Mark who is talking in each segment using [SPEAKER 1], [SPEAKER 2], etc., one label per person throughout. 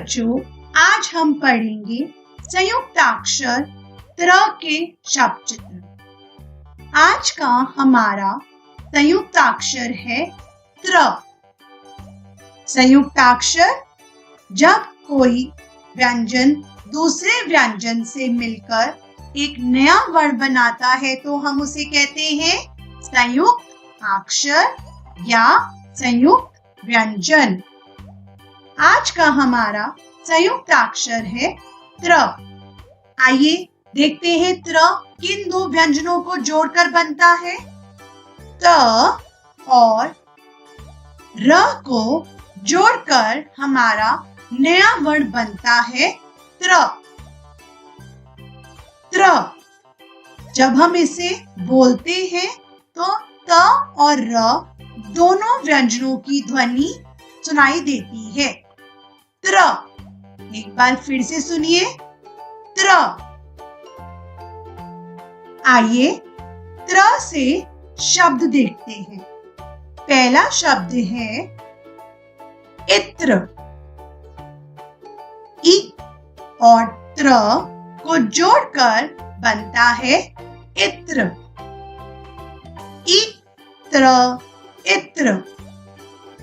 [SPEAKER 1] बच्चों, आज हम पढ़ेंगे संयुक्ताक्षर त्र के शब्द चित्र। आज का हमारा संयुक्ताक्षर है त्र। संयुक्ताक्षर जब कोई व्यंजन दूसरे व्यंजन से मिलकर एक नया वर्ण बनाता है तो हम उसे कहते हैं संयुक्त अक्षर या संयुक्त व्यंजन। आज का हमारा संयुक्त अक्षर है त्र। आइए देखते हैं त्र किन दो व्यंजनों को जोड़कर बनता है। त और र को जोड़कर हमारा नया वर्ण बनता है त्र। त्र जब हम इसे बोलते हैं तो त और र दोनों व्यंजनों की ध्वनि सुनाई देती है। त्र, एक बार फिर से सुनिए, त्र। आइए त्र से शब्द देखते हैं। पहला शब्द है इत्र। इ और त्र को जोड़कर बनता है इत्र। इत्र, इत्र।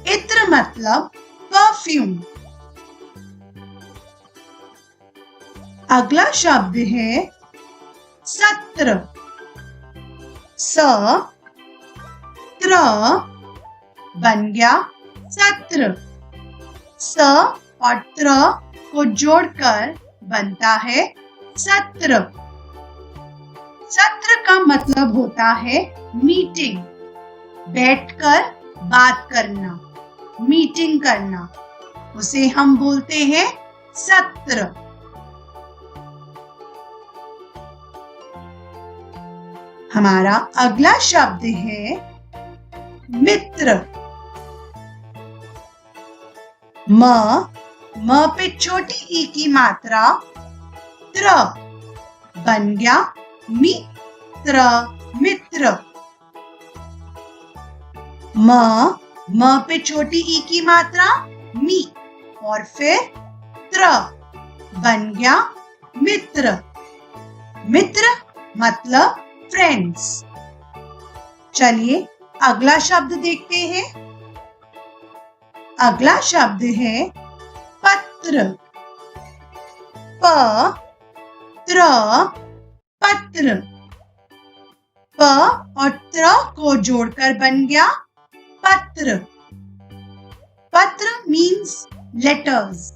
[SPEAKER 1] इत्र मतलब परफ्यूम। अगला शब्द है सत्र। स त्र बन गया सत्र। स और त्र को जोड़कर बनता है सत्र। सत्र का मतलब होता है मीटिंग, बैठकर बात करना, मीटिंग करना, उसे हम बोलते हैं सत्र। हमारा अगला शब्द है मित्र। म पे छोटी ई की मात्रा त्र बन गया मित्र, मित्र। म पे छोटी ई की मात्रा मी और फिर त्र बन गया मित्र। मित्र मतलब फ्रेंड्स। चलिए अगला शब्द देखते हैं। अगला शब्द है पत्र। प त्र पत्र। प और त्र को जोड़कर बन गया पत्र। पत्र मीन्स लेटर्स।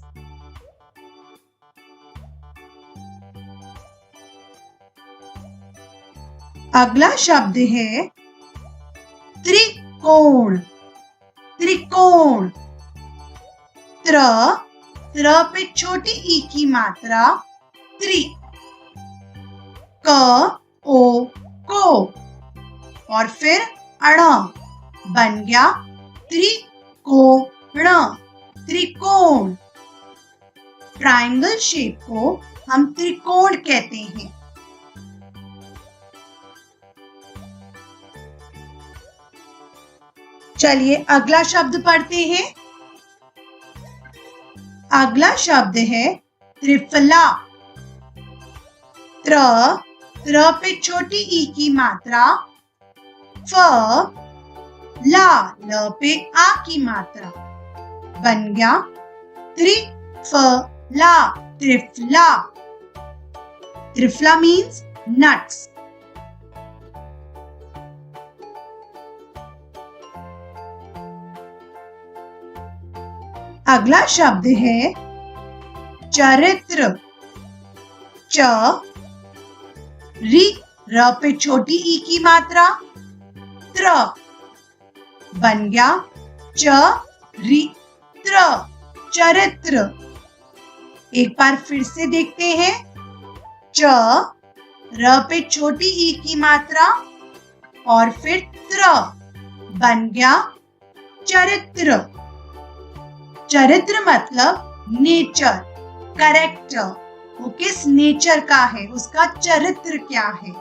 [SPEAKER 1] अगला शब्द है त्रिकोण। त्रिकोण। त्र पे छोटी ई की मात्रा त्रि। क ओ को और फिर अण बन गया त्रिकोण, त्रिकोण। ट्रायंगल शेप को हम त्रिकोण कहते हैं। चलिए अगला शब्द पढ़ते हैं। अगला शब्द है त्रिफला। त्र पे छोटी ई की मात्रा फ, ला ल पे आ की मात्रा बन गया त्रिफला, त्रिफला। Triphala means nuts. अगला शब्द है चरित्र। च री र पे छोटी ई की मात्रा त्र बन गया चरित्र, चरित्र। एक बार फिर से देखते हैं। च र पे छोटी ई की मात्रा और फिर त्र बन गया चरित्र। चरित्र मतलब नेचर, कैरेक्टर। वो किस नेचर का है, उसका चरित्र क्या है।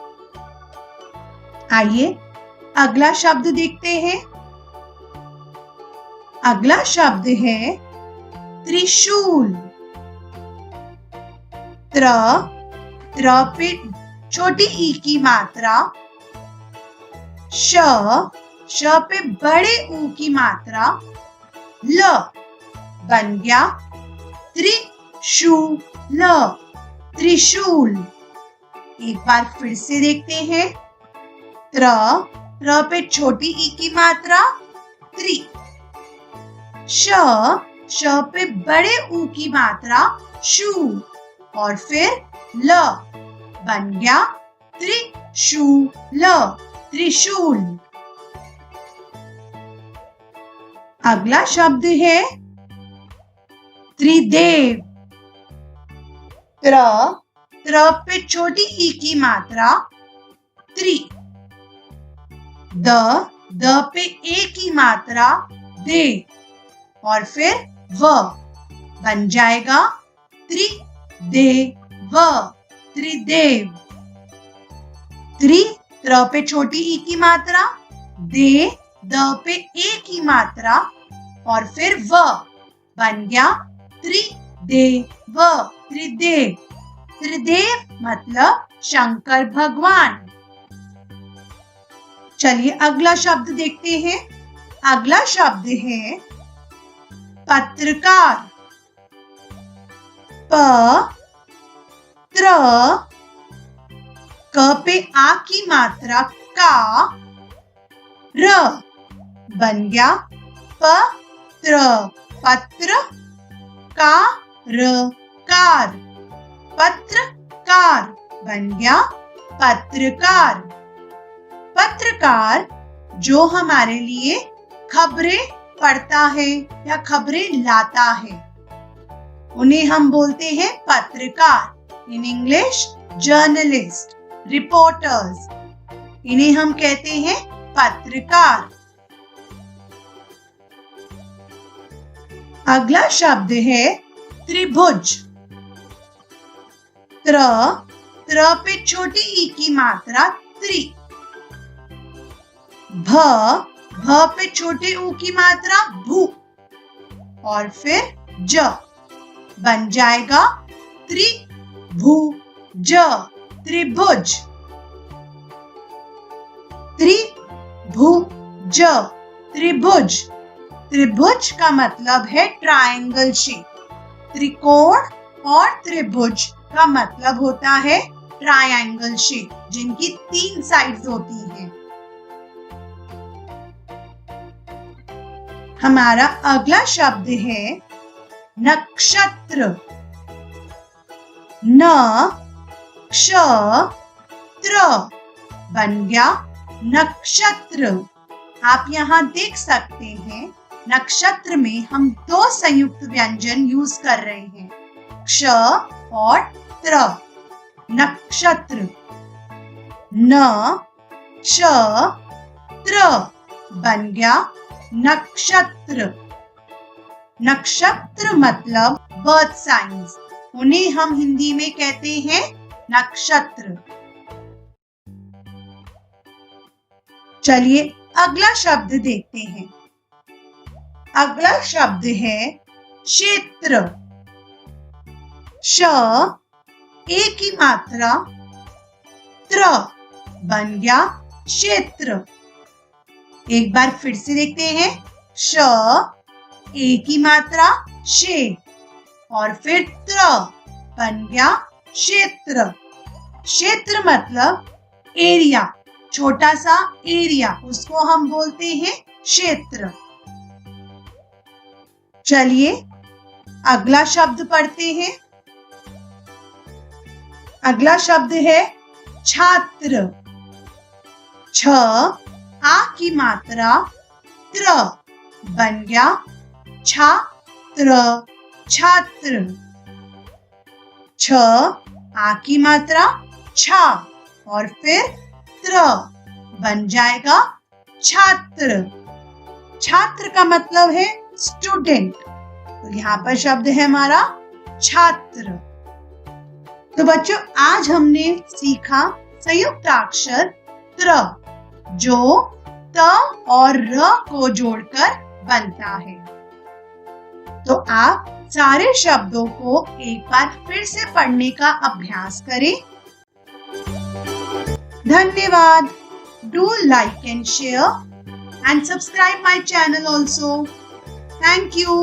[SPEAKER 1] आइए अगला शब्द देखते हैं। अगला शब्द है त्रिशूल। त्र, त्र पे छोटी ई की मात्रा, श, श पे बड़े ऊ की मात्रा, ल, बन गया त्रिशूल, त्रिशूल। एक बार फिर से देखते हैं। त्र, त्र पे छोटी ई की मात्रा, त्रि, श, श पे बड़े ऊ की मात्रा, शू, और फिर ल, बन गया त्रिशूल, त्रिशूल। अगला शब्द है त्रिदेव। त्र, त्र पे छोटी ई की मात्रा, त्रि, द, द पे ए की मात्रा, दे, और फिर व, बन जाएगा त्रिदेव, त्रिदेव। त्रि, त्र पे छोटी ई की मात्रा, दे, द पे ए की मात्रा, और फिर व, बन गया त्रिदेव, त्रिदेव। त्रिदेव मतलब शंकर भगवान। चलिए अगला शब्द देखते हैं। अगला शब्द है पत्रकार। प, त्र, क पे आ की मात्रा, का, र, बन गया पत्र, पत्र, का, र, कार, पत्रकार, बन गया पत्रकार। पत्रकार जो हमारे लिए खबरें पढ़ता है या खबरें लाता है, उन्हें हम बोलते हैं पत्रकार। इन इंग्लिश जर्नलिस्ट, रिपोर्टर्स, इन्हें हम कहते हैं पत्रकार। अगला शब्द है त्रिभुज। त्र, त्र पे छोटी ई की मात्रा, त्रि, भ, भ पे छोटे ऊ की मात्रा, भू, और फिर ज, बन जाएगा त्रिभुज, त्रिभुज, त्रिभुज, त्रिभुज। त्रिभुज का मतलब है ट्रायंगल शेप। त्रिकोण और त्रिभुज का मतलब होता है ट्रायंगल शेप, जिनकी 3 साइड्स होती हैं। हमारा अगला शब्द है नक्षत्र। न, क्ष, त्र, बन गया नक्षत्र। आप यहाँ देख सकते हैं नक्षत्र में हम 2 संयुक्त व्यंजन यूज कर रहे हैं, क्ष और त्र। नक्षत्र, न, क्ष, त्र, बन गया नक्षत्र। नक्षत्र मतलब बर्थ साइंस, उन्हें हम हिंदी में कहते हैं नक्षत्र। चलिए अगला शब्द देखते हैं। अगला शब्द है क्षेत्र। श, ए की मात्रा, त्र, बन गया क्षेत्र। एक बार फिर से देखते हैं। श, ए की मात्रा, शे, और फिर त्र, बन गया क्षेत्र। क्षेत्र मतलब एरिया, छोटा सा एरिया, उसको हम बोलते हैं क्षेत्र। चलिए अगला शब्द पढ़ते हैं। अगला शब्द है छात्र। छ, आ की मात्रा, त्र, बन गया छात्र, छात्र। छ, आ की मात्रा, छा, और फिर त्र, बन जाएगा छात्र। छात्र का मतलब है स्टूडेंट, तो यहाँ पर शब्द है हमारा छात्र। तो बच्चों आज हमने सीखा संयुक्त अक्षर त्र, जो त और र को जोड़कर बनता है। तो आप सारे शब्दों को एक बार फिर से पढ़ने का अभ्यास करें। धन्यवाद। Do like and share and subscribe my channel also. Thank you.